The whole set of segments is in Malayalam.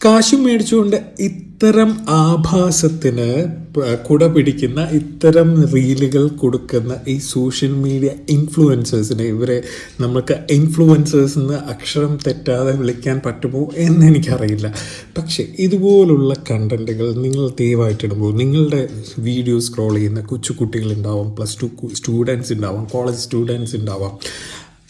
കാശും മേടിച്ചുകൊണ്ട് ഇത്തരം ആഭാസത്തിന് കുട പിടിക്കുന്ന ഇത്തരം റീലുകൾ കൊടുക്കുന്ന ഈ സോഷ്യൽ മീഡിയ ഇൻഫ്ലുവൻസേഴ്സിനെ ഇവരെ നമുക്ക് ഇൻഫ്ലുവൻസേഴ്സ് എന്ന് അക്ഷരം തെറ്റാതെ വിളിക്കാൻ പറ്റുമോ എന്ന് എനിക്കറിയില്ല. പക്ഷേ ഇതുപോലുള്ള കണ്ടൻറ്റുകൾ നിങ്ങൾ ദയവായിട്ടിടുമ്പോൾ നിങ്ങളുടെ വീഡിയോ സ്ക്രോൾ ചെയ്യുന്ന കൊച്ചുകുട്ടികളുണ്ടാവാം, +2 സ്റ്റുഡൻസ് ഉണ്ടാവാം, കോളേജ് സ്റ്റുഡൻസ് ഉണ്ടാവാം.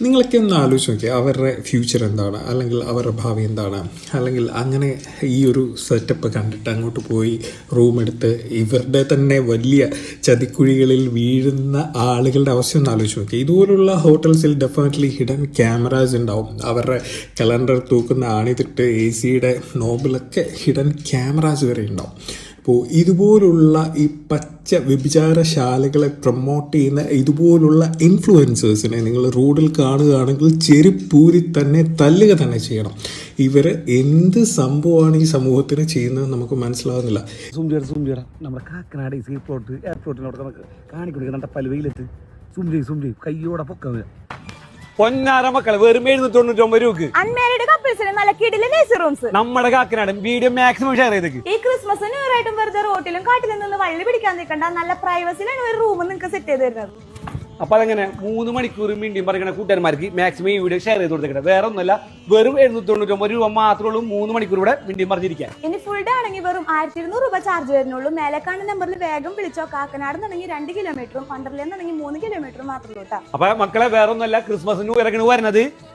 നിങ്ങളൊക്കെ ഒന്ന് ആലോചിച്ച് നോക്കിയാൽ അവരുടെ ഫ്യൂച്ചർ എന്താണ്, അല്ലെങ്കിൽ അവരുടെ ഭാവി എന്താണ്, അല്ലെങ്കിൽ അങ്ങനെ ഈ ഒരു സെറ്റപ്പ് കണ്ടിട്ട് അങ്ങോട്ട് പോയി റൂമെടുത്ത് ഇവരുടെ തന്നെ വലിയ ചതിക്കുഴികളിൽ വീഴുന്ന ആളുകളുടെ അവസ്ഥ ഒന്ന് ആലോചിച്ച് നോക്കി. ഇതുപോലുള്ള ഹോട്ടൽസിൽ ഡെഫിനറ്റ്ലി ഹിഡൻ ക്യാമറാസ് ഉണ്ടാവും. അവരുടെ കലണ്ടർ തൂക്കുന്ന ആണിതിട്ട് AC-യുടെ നോബിലൊക്കെ ഹിഡൻ ക്യാമറാസ് വരെ ഉണ്ടാവും. അപ്പോൾ ഇതുപോലുള്ള ഈ പച്ച വ്യഭിചാരശാലകളെ പ്രൊമോട്ട് ചെയ്യുന്ന ഇതുപോലുള്ള ഇൻഫ്ലുവൻസേഴ്സിനെ നിങ്ങൾ റോഡിൽ കാണുകയാണെങ്കിൽ ചെരുപ്പൂരി തന്നെ തല്ലുക തന്നെ ചെയ്യണം. ഇവർ എന്ത് സംഭവമാണ് ഈ സമൂഹത്തിന് ചെയ്യുന്നത് നമുക്ക് മനസ്സിലാവുന്നില്ല. നമ്മുടെ കാക്കനാട് എയർപോർട്ടിനോട് നമുക്ക് കാണിക്കൊടുക്കുന്നുണ്ട് പലുവയിലെത്ത് സും ചെയ്യും കയ്യോടെ പൊക്ക പൊന്നാര മക്കളെ വെറും 799 രൂപക്ക് അൺമാരീഡ് കപ്പിൾസിന് നല്ല കിടിലൻ AC റൂംസ് നമ്മുടെ കാക്കനാട് വീഡിയോ മാക്സിമം ഷെയർ ചെയ്തേക്ക്. ഈ ക്രിസ്മസ് ന്യൂ ഇയർ ആയിട്ടും വെറുതെ റോട്ടിലും കാട്ടിലും നിന്ന് വള്ളി പിടിക്കാൻ നിൽക്കണ്ട, നല്ല പ്രൈവസിലാണ് ഒരു റൂം നിങ്ങൾക്ക് സെറ്റ് ചെയ്ത് തരുന്നത്. അപ്പൊ അതങ്ങനെ 3 മണിക്കൂർ മിണ്ടിയും പറയുന്ന കൂട്ടുകാരന്മാർക്ക് മാക്സിമം ഈ വീഡിയോ ഷെയർ ചെയ്ത് കൊടുത്തേക്കട്ടെ. വേറെ ഒന്നുമല്ല, വെറും 799 രൂപ മാത്രമേ ഉള്ളൂ 3 മണിക്കൂർ ഇവിടെ മിണ്ടിയും പറഞ്ഞിരിക്കാൻ. ഇനി ഫുൾ ഡേ ആണെങ്കിൽ വെറും 1200 രൂപ ചാർജ് വരുന്നുള്ളൂ. മേലേക്കാണ്ട് നമ്പറിൽ വേഗം വിളിച്ചോ. കാക്കനാട് നിന്നെങ്കിൽ 2 കിലോമീറ്ററും വണ്ടർലയിൽ നിന്നെങ്കിൽ 3 കിലോമീറ്ററും മാത്രമേ ഉള്ളൂ. അപ്പൊ മക്കളെ വേറെ ഒന്നുമല്ല, ക്രിസ്മസ് ന്യൂ ഇയർ വരുന്നത്